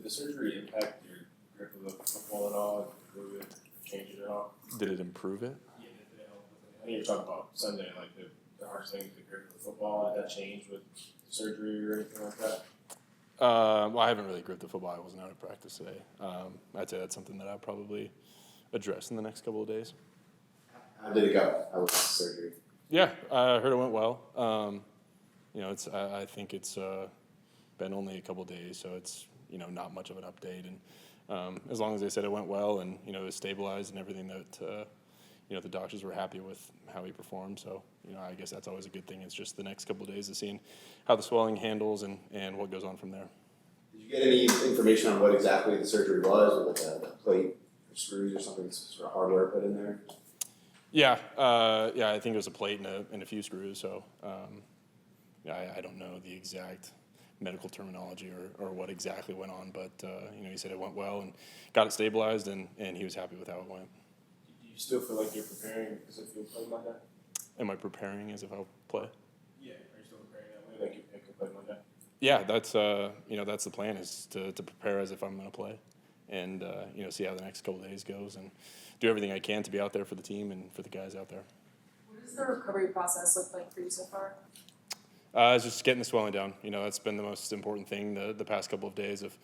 the surgery impact your grip of the football at all? Improve it? Change it at all? Did it improve it? Yeah, did it help with it? I think you're talking about Sunday, like the hardest thing is the grip of the football. Did that change with surgery or anything like that? Well, I haven't really gripped the football. I wasn't out of practice today. I'd say that's something that I'll probably address in the next couple of days. How did it go? How was the surgery? Yeah, I heard it went well. I think it's been only a couple of days, so it's not much of an update. And as long as they said it went well and it was stabilized and everything, that the doctors were happy with how he performed. So I guess that's always a good thing. It's just the next couple of days of seeing how the swelling handles and what goes on from there. Did you get any information on what exactly the surgery was, or like a plate or screws or something sort of hardware put in there? Yeah, I think it was a plate and a few screws. So I don't know the exact medical terminology or what exactly went on, but he said it went well and got it stabilized, and he was happy with how it went. Do you still feel like you're preparing as if you'll play Monday? Am I preparing as if I'll play? Yeah, are you still preparing that way, like you could play Monday? Yeah, that's that's the plan, is to prepare as if I'm going to play, and see how the next couple of days goes, and do everything I can to be out there for the team and for the guys out there. What does the recovery process look like for you so far? It's just getting the swelling down. That's been the most important thing the past couple of days of,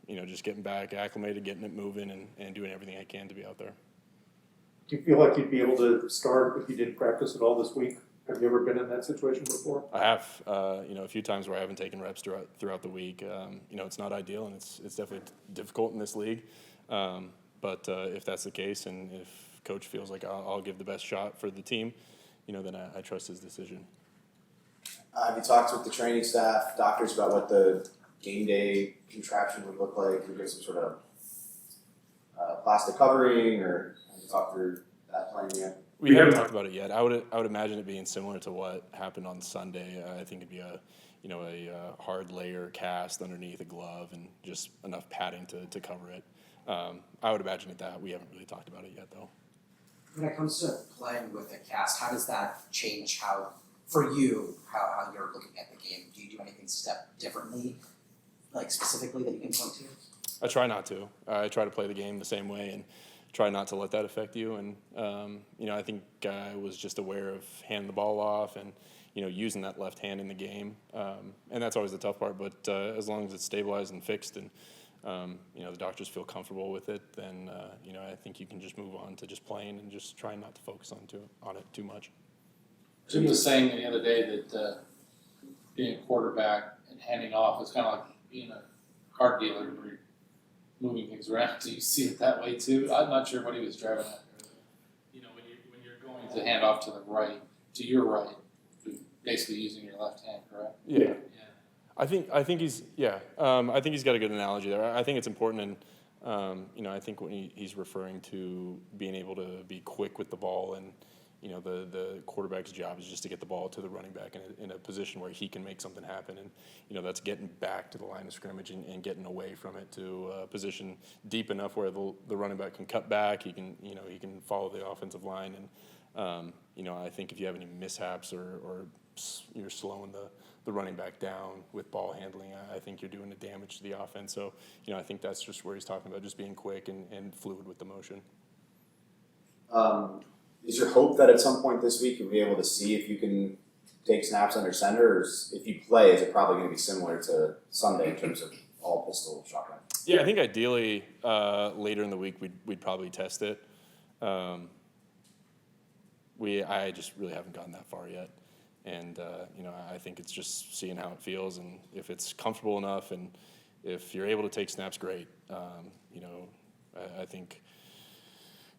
just getting back acclimated, getting it moving, and doing everything I can to be out there. Do you feel like you'd be able to start if you didn't practice at all this week? Have you ever been in that situation before? I have, a few times where I haven't taken reps throughout the week. It's not ideal, and it's definitely difficult in this league. But if that's the case, and if coach feels like I'll give the best shot for the team, then I trust his decision. Have you talked with the training staff, doctors, about what the game day contraption would look like? Would you get some sort of plastic covering, or have you talked through that plan yet? We haven't talked about it yet. I would imagine it being similar to what happened on Sunday. I think it'd be a hard layer cast underneath a glove and just enough padding to cover it. I would imagine it that. We haven't really talked about it yet, though. When it comes to playing with a cast, how does that change how you're looking at the game? Do you do anything differently, like specifically that you can point to? I try not to. I try to play the game the same way and try not to let that affect you. And, I think I was just aware of handing the ball off and, using that left hand in the game. And that's always the tough part. But as long as it's stabilized and fixed and, the doctors feel comfortable with it, then, I think you can just move on to just playing and just trying not to focus on it too much. Jim was saying the other day that being a quarterback and handing off is kind of like being a car dealer where you're moving things around. Do you see it that way too? I'm not sure what he was driving at. When you're going to hand off to the right, to your right, you're basically using your left hand, correct? Yeah. I think he's I think he's got a good analogy there. I think it's important, and I think when he's referring to being able to be quick with the ball, and the quarterback's job is just to get the ball to the running back in a position where he can make something happen, and that's getting back to the line of scrimmage and getting away from it to a position deep enough where the running back can cut back. He can follow the offensive line, and I think if you have any mishaps or you're slowing the running back down with ball handling, I think you're doing the damage to the offense. So, I think that's just where he's talking about just being quick and fluid with the motion. Is your hope that at some point this week you'll be able to see if you can take snaps under center, or if you play, is it probably going to be similar to Sunday in terms of all pistol shotgun? Yeah, I think ideally later in the week we'd probably test it. I just really haven't gotten that far yet. And, I think it's just seeing how it feels, and if it's comfortable enough, and if you're able to take snaps, great. I think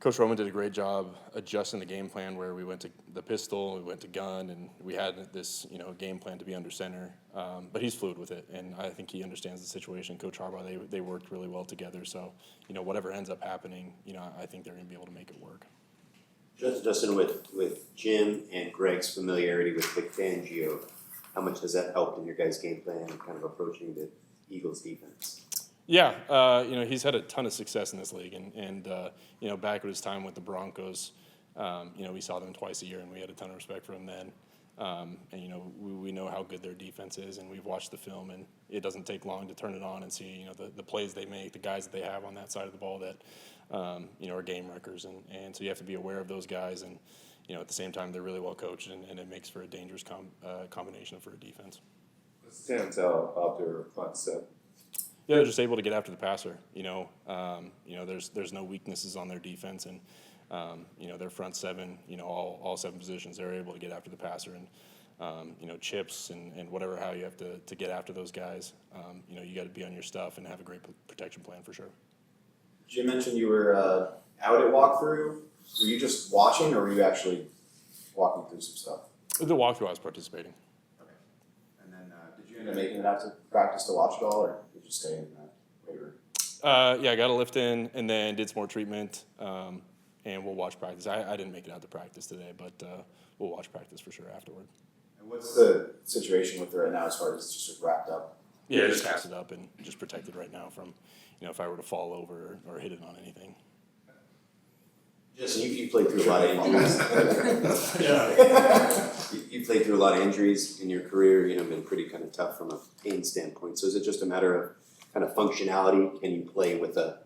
Coach Roman did a great job adjusting the game plan, where we went to the pistol, we went to gun, and we had this, game plan to be under center. But he's fluid with it, and I think he understands the situation. Coach Harbaugh, they worked really well together. So, whatever ends up happening, I think they're going to be able to make it work. Justin, with Jim and Greg's familiarity with Vic Fangio, how much has that helped in your guys' game plan and kind of approaching the Eagles' defense? Yeah, he's had a ton of success in this league, and back at his time with the Broncos, we saw them twice a year, and we had a ton of respect for him then. And, you know, we know how good their defense is, and we've watched the film, and it doesn't take long to turn it on and see, you know, the plays they make, the guys that they have on that side of the ball that, you know, are game wreckers. And so you have to be aware of those guys. And, you know, at the same time, they're really well coached, and it makes for a dangerous combination for a defense. What stands out about their front seven? Yeah, they're just able to get after the passer. You know, there's no weaknesses on their defense, and you know, their front seven, you know, all seven positions, they're able to get after the passer, and you know, chips and whatever, how you have to get after those guys. You know, you got to be on your stuff and have a great protection plan for sure. Jim mentioned you were out at walkthrough. Were you just watching, or were you actually walking through some stuff? The walkthrough, I was participating. Okay. And then did you end up making it out to practice to watch it all, or did you stay in that weight room? Yeah, I got a lift in and then did some more treatment, and we'll watch practice. I didn't make it out to practice today, but we'll watch practice for sure afterward. And what's the situation with it right now as far as it's just sort of wrapped up? Yeah, just casted up and just protected right now from, you know, if I were to fall over or hit it on anything. Justin, you played through a lot of injuries. You played through a lot of injuries in your career, you know, been pretty kind of tough from a pain standpoint. So is it just a matter of kind of functionality? Can you play with a,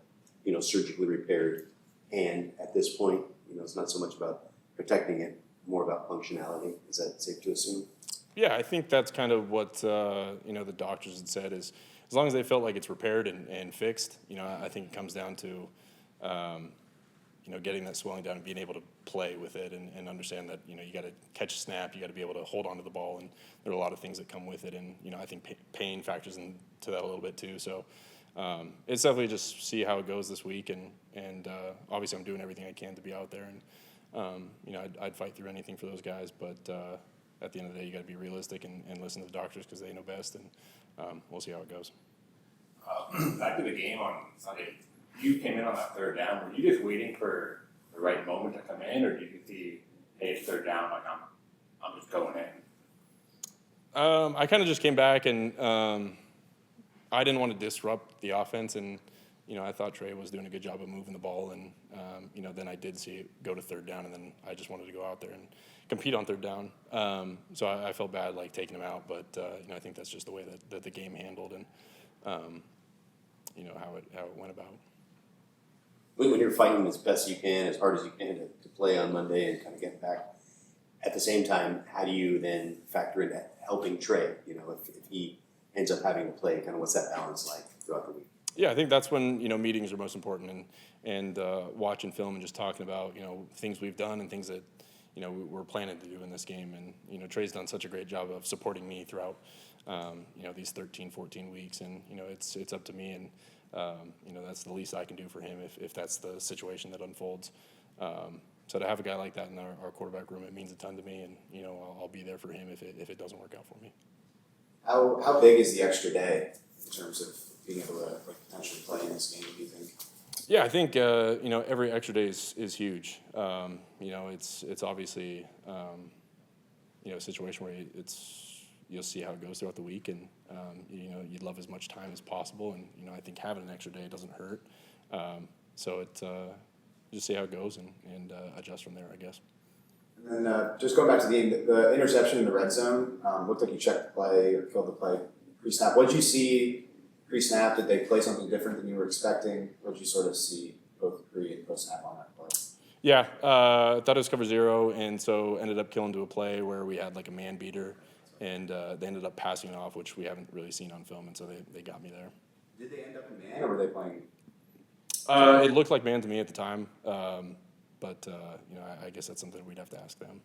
you know, surgically repaired hand at this point? You know, it's not so much about protecting it, more about functionality. Is that safe to assume? Yeah, I think that's kind of what, you know, the doctors had said is as long as they felt like it's repaired and fixed, you know, I think it comes down to, you know, getting that swelling down and being able to play with it and understand that, you know, you got to catch a snap, you got to be able to hold onto the ball, and there are a lot of things that come with it. And, you know, I think pain factors into that a little bit too. So it's definitely just see how it goes this week. And obviously I'm doing everything I can to be out there. And, you know, I'd fight through anything for those guys. But at the end of the day, you got to be realistic and listen to the doctors because they know best. And we'll see how it goes. Back to the game on Sunday. You came in on that third down. Were you just waiting for the right moment to come in, or did you see, hey, it's third down, like I'm just going in? I kind of just came back, and I didn't want to disrupt the offense, and you know, I thought Trey was doing a good job of moving the ball, and you know, then I did see it go to third down, and then I just wanted to go out there and compete on third down. So I felt bad like taking him out, but you know, I think that's just the way that the game handled, and you know, how it went about. When you're fighting as best you can, as hard as you can to play on Monday and kind of get back, at the same time, how do you then factor into helping Trey? You know, if he ends up having to play, kind of what's that balance like throughout the week? Yeah, I think that's when, you know, meetings are most important, and watching film and just talking about, you know, things we've done and things that, you know, we're planning to do in this game. And, you know, Trey's done such a great job of supporting me throughout, you know, these 13, 14 weeks. And, you know, it's up to me, and, you know, that's the least I can do for him if that's the situation that unfolds. So to have a guy like that in our quarterback room, it means a ton to me, and, you know, I'll be there for him if it doesn't work out for me. How big is the extra day in terms of being able to like, potentially play in this game, do you think? Yeah, I think you know, every extra day is huge. You know, it's obviously you know, a situation where you'll see how it goes throughout the week, and you know, you'd love as much time as possible, and you know, I think having an extra day doesn't hurt. So it just see how it goes and adjust from there, I guess. And then just going back to the interception in the red zone, looked like you checked the play or killed the play pre-snap. What did you see pre-snap? Did they play something different than you were expecting? What did you sort of see both pre and post-snap on that play? Yeah, thought it was cover zero, and so ended up killing to a play where we had like a man beater, and they ended up passing it off, which we haven't really seen on film, and so they got me there. Did they end up in man, or were they playing? It looked like man to me at the time, but you know, I guess that's something we'd have to ask them.